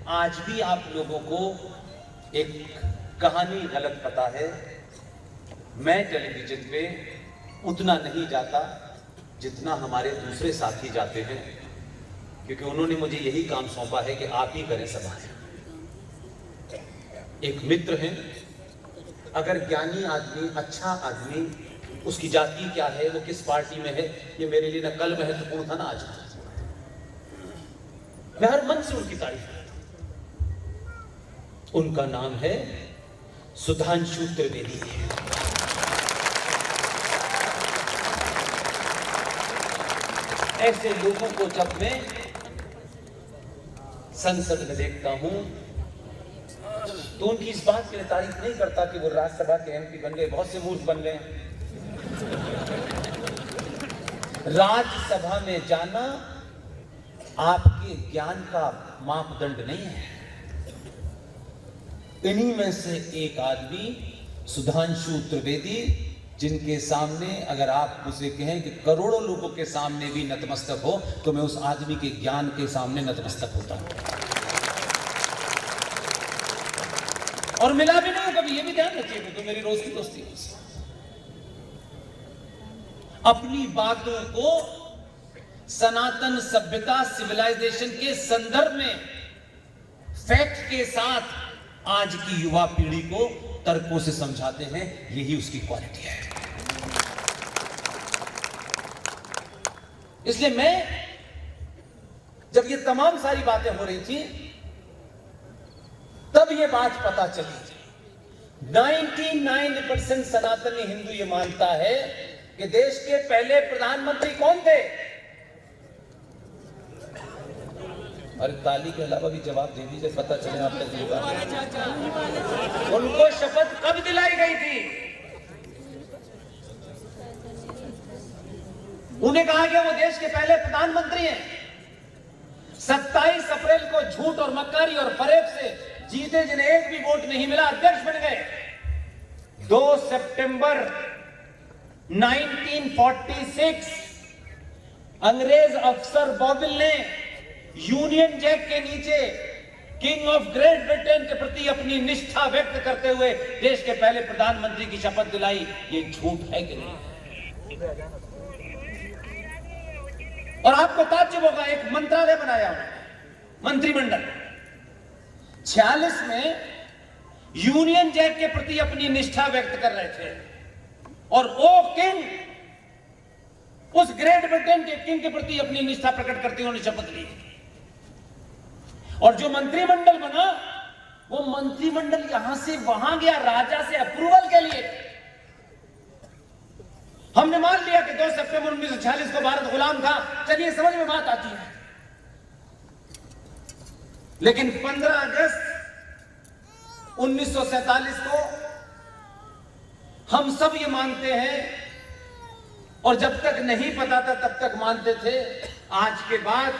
आज भी आप लोगों को एक कहानी गलत पता है। मैं टेलीविजन पे उतना नहीं जाता जितना हमारे दूसरे साथी जाते हैं, क्योंकि उन्होंने मुझे यही काम सौंपा है कि आप ही करें सभाएं। एक मित्र हैं, अगर ज्ञानी आदमी, अच्छा आदमी, उसकी जाति क्या है, वो किस पार्टी में है, ये मेरे लिए न कल महत्वपूर्ण था ना आज। मैं हर मन से उनकी तारीफ करता हूं। उनका नाम है सुधांशु त्रिवेदी। ऐसे लोगों को जब मैं संसद में देखता हूं तो उनकी इस बात के लिए तारीफ नहीं करता कि वो राज्यसभा के एमपी बन गए, बहुत से मूर्ख बन गए। राज्यसभा में जाना आपके ज्ञान का मापदंड नहीं है। इन्हीं में से एक आदमी सुधांशु त्रिवेदी, जिनके सामने अगर आप उसे कहें कि करोड़ों लोगों के सामने भी नतमस्तक हो, तो मैं उस आदमी के ज्ञान के सामने नतमस्तक होता हूं। और मिला भी नहीं कभी, ये भी ध्यान रखिए, तो मेरी रोज की दोस्ती है। अपनी बातों को सनातन सभ्यता, सिविलाइजेशन के संदर्भ में फैक्ट के साथ आज की युवा पीढ़ी को तर्कों से समझाते हैं। यही उसकी क्वालिटी है। इसलिए मैं जब ये तमाम सारी बातें हो रही थी तब ये बात पता चली। 99% सनातनी हिंदू ये मानता है कि देश के पहले प्रधानमंत्री कौन थे। अरे ताली के अलावा भी जवाब दे दीजिए, पता चले आप तक ये बात। उनको शपथ कब दिलाई गई थी? उन्हें कहा गया वो देश के पहले प्रधानमंत्री हैं। 27 अप्रैल को झूठ और मक्कारी और फरेब से जीते, जिन्हें एक भी वोट नहीं मिला, अध्यक्ष बन गए। 2 सितंबर 1946 अंग्रेज अफसर बॉबिल ने यूनियन जैक के नीचे किंग ऑफ ग्रेट ब्रिटेन के प्रति अपनी निष्ठा व्यक्त करते हुए देश के पहले प्रधानमंत्री की शपथ दिलाई। ये झूठ है कि नहीं? और आपको ताज्जुब होगा, एक मंत्रालय बनाया मंत्रिमंडल। 46 में यूनियन जैक के प्रति अपनी निष्ठा व्यक्त कर रहे थे और ओ किंग, उस ग्रेट ब्रिटेन के किंग के प्रति अपनी निष्ठा प्रकट करते हुए शपथ ली। और जो मंत्रिमंडल बना, वो मंत्रिमंडल यहां से वहां गया राजा से अप्रूवल के लिए। हमने मान लिया कि 2 सितंबर 1946 को भारत गुलाम था, चलिए समझ में बात आती है। लेकिन 15 अगस्त 1947 को हम सब ये मानते हैं, और जब तक नहीं पता था तब तक मानते थे। आज के बाद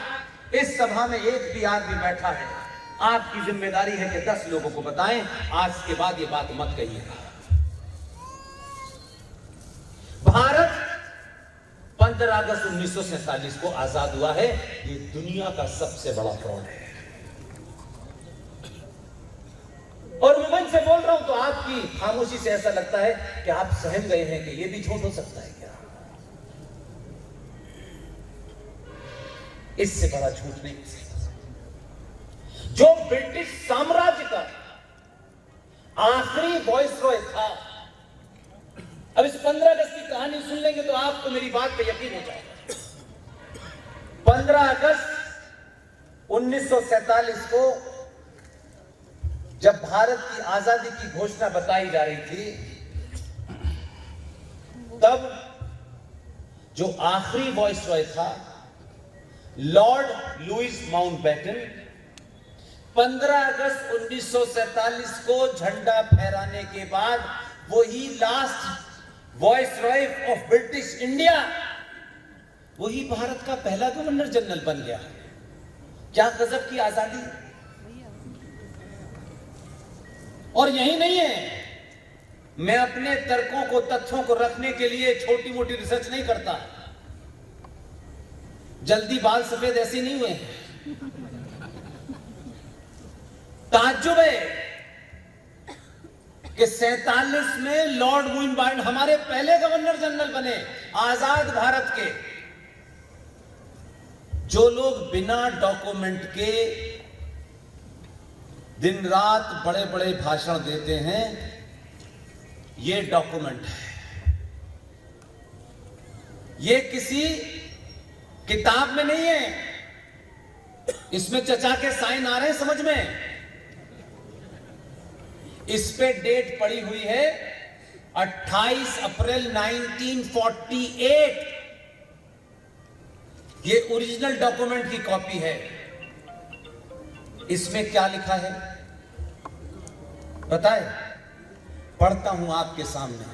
इस सभा में एक भी आदमी बैठा है, आपकी जिम्मेदारी है कि 10 लोगों को बताएं, आज के बाद ये बात मत कहिएगा। भारत 15 अगस्त 1947 को आजाद हुआ है। ये दुनिया का सबसे बड़ा फ्रॉड है। और मैं मन से बोल रहा हूं तो आपकी खामोशी से ऐसा लगता है कि आप सहम गए हैं कि ये भी झूठ हो सकता है क्या? इससे बड़ा झूठ नहीं। जो ब्रिटिश साम्राज्य का आखिरी वॉइसरॉय था, अब इस 15 अगस्त की कहानी सुन लेंगे तो आपको मेरी बात पे यकीन हो जाएगा। 15 अगस्त 1947 को जब भारत की आजादी की घोषणा बताई जा रही थी, तब जो आखिरी वॉइसरॉय था लॉर्ड लुईस माउंटबेटन, 15 अगस्त 1947 को झंडा फहराने के बाद वही last viceroy of British India, वही भारत का पहला गवर्नर जनरल बन गया। क्या गजब की आजादी! और यही नहीं है, मैं अपने तर्कों को, तथ्यों को रखने के लिए छोटी मोटी रिसर्च नहीं करता। जल्दी बाल सफेद ऐसे नहीं हुए। ताज्जुब है कि 47 में लॉर्ड माउंटबेटन हमारे पहले गवर्नर जनरल बने आजाद भारत के। जो लोग बिना डॉक्यूमेंट के दिन रात बड़े बड़े भाषण देते हैं, ये डॉक्यूमेंट है, ये किसी किताब में नहीं है। इसमें चचा के साइन आ रहे हैं समझ में। इस पे डेट पड़ी हुई है 28 अप्रैल 1948। ये ओरिजिनल डॉक्यूमेंट की कॉपी है। इसमें क्या लिखा है बताए? पढ़ता हूं आपके सामने।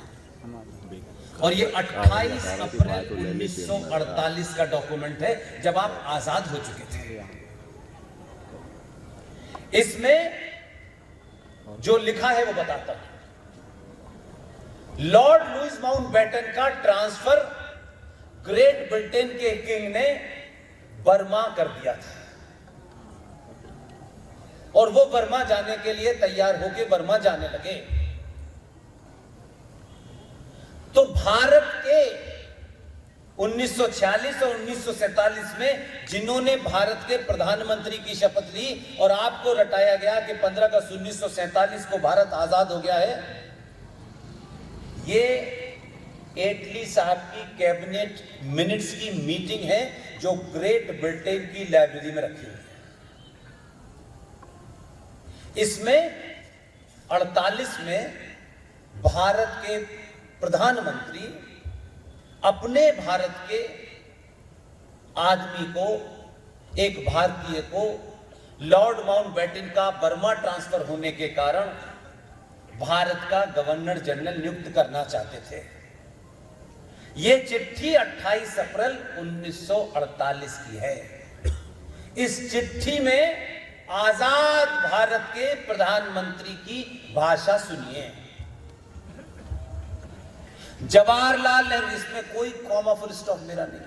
और ये 28 अप्रैल 1948 का डॉक्यूमेंट है, जब आप आजाद हो चुके थे। इसमें जो लिखा है वो बताता हूं। लॉर्ड लुईस माउंटबेटन का ट्रांसफर ग्रेट ब्रिटेन के किंग ने बर्मा कर दिया था, और वो बर्मा जाने के लिए तैयार होकर बर्मा जाने लगे। तो भारत के 1946 और 1947 में जिन्होंने भारत के प्रधानमंत्री की शपथ ली और आपको रटाया गया कि 15 अगस्त 1947 को भारत आजाद हो गया है, ये एटली साहब की कैबिनेट मिनट्स की मीटिंग है जो ग्रेट ब्रिटेन की लाइब्रेरी में रखी हुई है। इसमें 48 में भारत के प्रधानमंत्री अपने भारत के आदमी को, एक भारतीय को, लॉर्ड माउंटबेटन का बर्मा ट्रांसफर होने के कारण भारत का गवर्नर जनरल नियुक्त करना चाहते थे। यह चिट्ठी 28 अप्रैल 1948 की है। इस चिट्ठी में आजाद भारत के प्रधानमंत्री की भाषा सुनिए। जवाहरलाल नेहरू, इसमें कोई कॉमा फुल स्टॉप मेरा नहीं,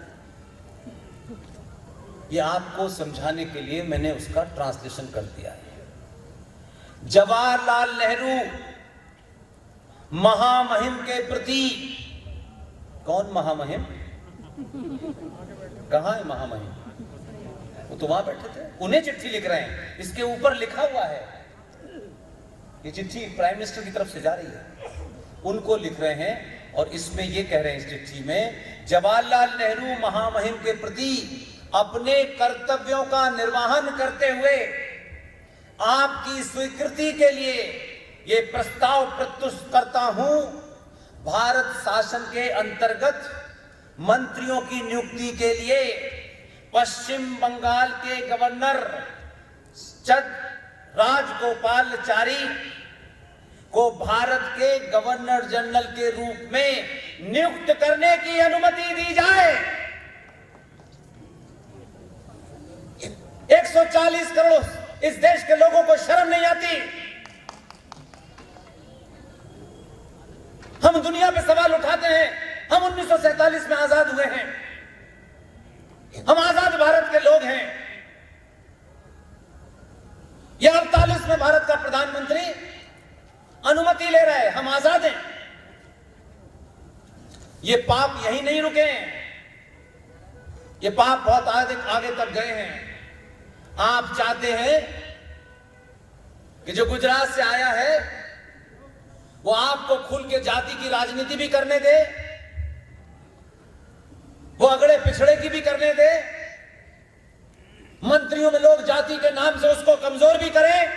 ये आपको समझाने के लिए मैंने उसका ट्रांसलेशन कर दिया है। जवाहरलाल नेहरू महामहिम के प्रति, कौन महामहिम? कहां है महामहिम? वो तो वहां बैठे थे, उन्हें चिट्ठी लिख रहे हैं। इसके ऊपर लिखा हुआ है, ये चिट्ठी प्राइम मिनिस्टर की तरफ से जा रही है, उनको लिख रहे हैं। और इसमें ये कह रहे हैं इस चिट्ठी में, जवाहरलाल नेहरू महामहिम के प्रति अपने कर्तव्यों का निर्वहन करते हुए आपकी स्वीकृति के लिए ये प्रस्ताव प्रस्तुत करता हूं। भारत शासन के अंतर्गत मंत्रियों की नियुक्ति के लिए पश्चिम बंगाल के गवर्नर राजगोपालाचारी को भारत के गवर्नर जनरल के रूप में नियुक्त करने की अनुमति दी जाए। 140 करोड़ इस देश के लोगों को शर्म नहीं आती? हम दुनिया पे सवाल उठाते हैं, हम 1947 में आजाद हुए हैं, हम आजाद भारत के लोग हैं। यह 48 में भारत का प्रधानमंत्री अनुमति ले रहा है, हम आजाद हैं। ये पाप यही नहीं रुके हैं, ये पाप बहुत आगे तक गए हैं। आप चाहते हैं कि जो गुजरात से आया है वो आपको खुल के जाति की राजनीति भी करने दे, वो अगड़े पिछड़े की भी करने दे, मंत्रियों में लोग जाति के नाम से उसको कमजोर भी करें,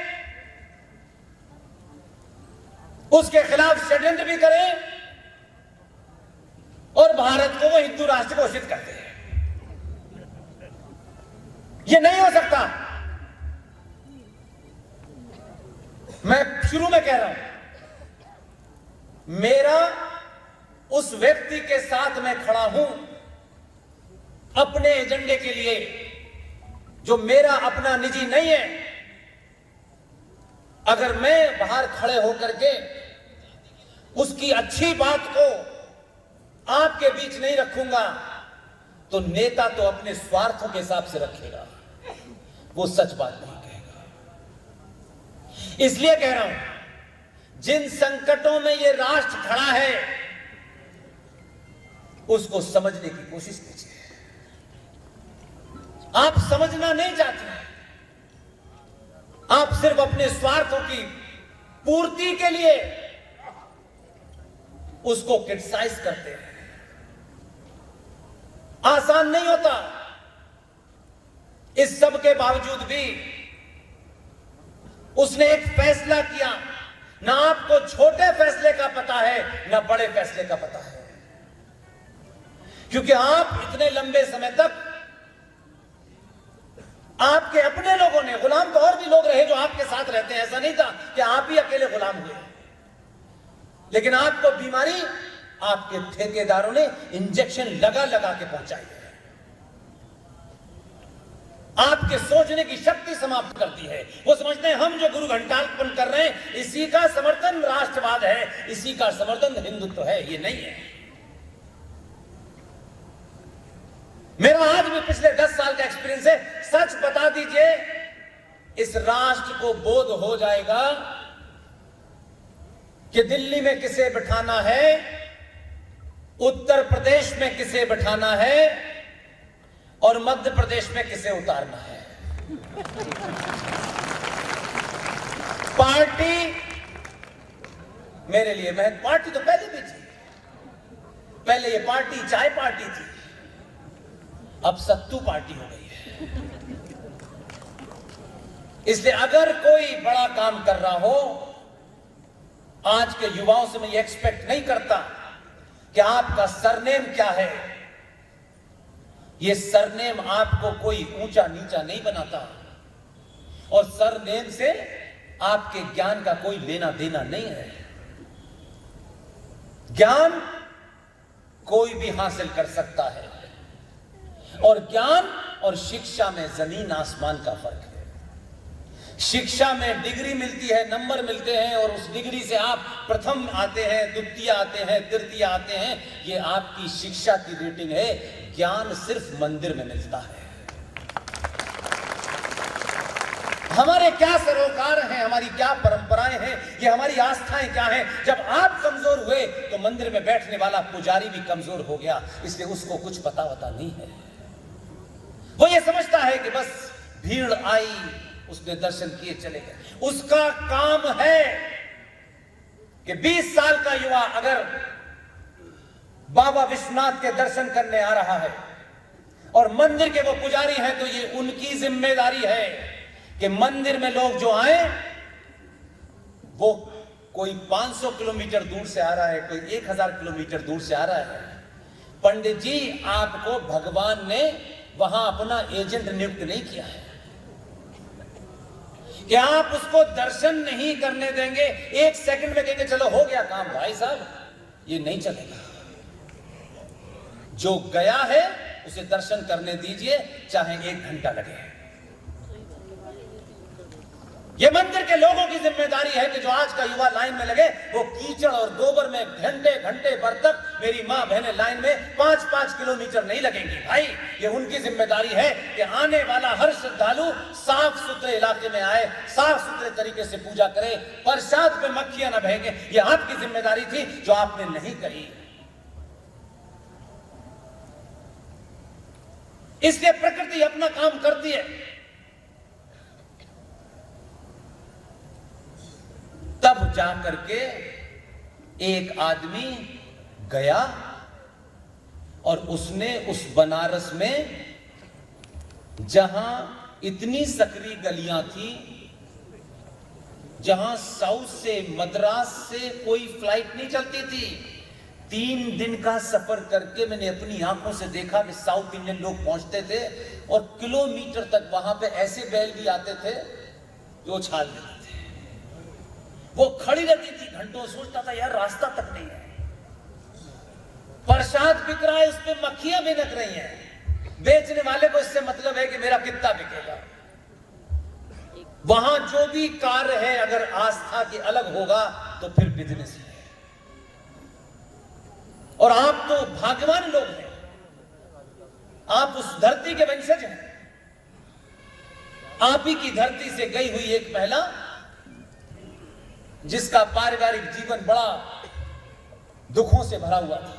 उसके खिलाफ षड्यंत्र भी करें, और भारत को वो हिंदू राष्ट्र घोषित करते हैं। ये नहीं हो सकता। मैं शुरू में कह रहा हूं, मेरा उस व्यक्ति के साथ मैं खड़ा हूं अपने एजेंडे के लिए जो मेरा अपना निजी नहीं है। अगर मैं बाहर खड़े होकर के उसकी अच्छी बात को आपके बीच नहीं रखूंगा तो नेता तो अपने स्वार्थों के हिसाब से रखेगा, वो सच बात नहीं कहेगा। इसलिए कह रहा हूं, जिन संकटों में ये राष्ट्र खड़ा है उसको समझने की कोशिश कीजिए। आप समझना नहीं चाहते, आप सिर्फ अपने स्वार्थों की पूर्ति के लिए उसको क्रिटिसाइज करते हैं। आसान नहीं होता। इस सब के बावजूद भी उसने एक फैसला किया। ना आपको छोटे फैसले का पता है, ना बड़े फैसले का पता है, क्योंकि आप इतने लंबे समय तक आपके अपने लोगों ने, गुलाम तो और भी लोग रहे जो आपके साथ रहते हैं, ऐसा नहीं था कि आप ही अकेले गुलाम हुए, लेकिन आपको बीमारी आपके ठेकेदारों ने इंजेक्शन लगा लगा के पहुंचाई है। आपके सोचने की शक्ति समाप्त करती है। वो समझते हैं हम जो गुरु घंटालपन कर रहे हैं इसी का समर्थन राष्ट्रवाद है, इसी का समर्थन हिंदुत्व है। ये नहीं है। मेरा आज भी पिछले 10 साल का एक्सपीरियंस है। सच बता दीजिए, इस राष्ट्र को बोध हो जाएगा कि दिल्ली में किसे बिठाना है, उत्तर प्रदेश में किसे बिठाना है और मध्य प्रदेश में किसे उतारना है। पार्टी मेरे लिए पार्टी तो पहले भी थी। पहले ये पार्टी चाय पार्टी थी, अब सत्तू पार्टी हो गई है। इसलिए अगर कोई बड़ा काम कर रहा हो, आज के युवाओं से मैं ये एक्सपेक्ट नहीं करता कि आपका सरनेम क्या है। ये सरनेम आपको कोई ऊंचा नीचा नहीं बनाता, और सरनेम से आपके ज्ञान का कोई लेना देना नहीं है। ज्ञान कोई भी हासिल कर सकता है, और ज्ञान और शिक्षा में जमीन आसमान का फर्क है। शिक्षा में डिग्री मिलती है, नंबर मिलते हैं, और उस डिग्री से आप प्रथम आते हैं, द्वितीय आते हैं, तृतीय आते हैं। ये आपकी शिक्षा की रेटिंग है। ज्ञान सिर्फ मंदिर में मिलता है। हमारे क्या सरोकार हैं, हमारी क्या परंपराएं हैं, ये हमारी आस्थाएं क्या हैं। जब आप कमजोर हुए तो मंदिर में बैठने वाला पुजारी भी कमजोर हो गया, इसलिए उसको कुछ पता नहीं है। वो ये समझता है कि बस भीड़ आई, उसने दर्शन किए, चले गए। उसका काम है कि 20 साल का युवा अगर बाबा विश्वनाथ के दर्शन करने आ रहा है और मंदिर के वो पुजारी हैं, तो ये उनकी जिम्मेदारी है कि मंदिर में लोग जो आए, वो कोई 500 किलोमीटर दूर से आ रहा है, कोई 1000 किलोमीटर दूर से आ रहा है। पंडित जी, आपको भगवान ने वहां अपना एजेंट नियुक्त नहीं किया है कि आप उसको दर्शन नहीं करने देंगे। 1 सेकंड में कहेंगे चलो हो गया काम। भाई साहब, ये नहीं चलेगा। जो गया है उसे दर्शन करने दीजिए, चाहे 1 घंटा लगे। ये मंदिर के लोगों की जिम्मेदारी है कि जो आज का युवा लाइन में लगे, वो कीचड़ और गोबर में घंटे घंटे भर तक मेरी मां बहनें लाइन में 5-5 किलोमीटर नहीं लगेंगी। भाई, ये उनकी जिम्मेदारी है कि आने वाला हर श्रद्धालु साफ सुथरे इलाके में आए, साफ सुथरे तरीके से पूजा करे, प्रसाद पे मक्खियां न बहेंगे। ये आपकी जिम्मेदारी थी जो आपने नहीं करी। इसलिए प्रकृति अपना काम करती है। तब जाकर के एक आदमी गया और उसने उस बनारस में, जहां इतनी सकरी गलियां थी, जहां साउथ से, मद्रास से कोई फ्लाइट नहीं चलती थी, 3 दिन का सफर करके मैंने अपनी आंखों से देखा कि साउथ इंडियन लोग पहुंचते थे और किलोमीटर तक वहां पे ऐसे बैल भी आते थे जो छाल देते थे। वो खड़ी रहती थी घंटों, सोचता था यार रास्ता तक नहीं है, प्रसाद बिक रहा है, उस पर मक्खियां भिनक रही हैं। बेचने वाले को इससे मतलब है कि मेरा कितना बिकेगा। वहां जो भी कार्य है, अगर आस्था की अलग होगा तो फिर बिजनेस है। और आप तो भाग्यवान लोग हैं, आप उस धरती के वंशज हैं। आप ही की धरती से गई हुई एक महिला जिसका पारिवारिक जीवन बड़ा दुखों से भरा हुआ था।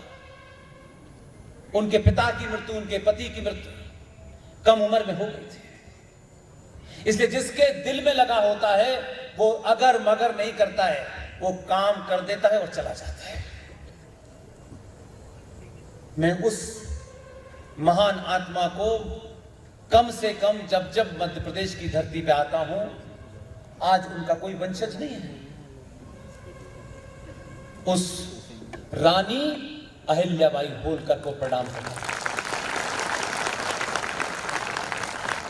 उनके पिता की मृत्यु, उनके पति की मृत्यु कम उम्र में हो गई थी। इसलिए जिसके दिल में लगा होता है वो अगर मगर नहीं करता है, वो काम कर देता है और चला जाता है। मैं उस महान आत्मा को कम से कम जब जब मध्य प्रदेश की धरती पे आता हूं, आज उनका कोई वंशज नहीं है, उस रानी अहिल्याबाई होलकर को प्रणाम करता हूं।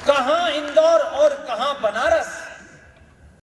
कहां इंदौर और कहां बनारस,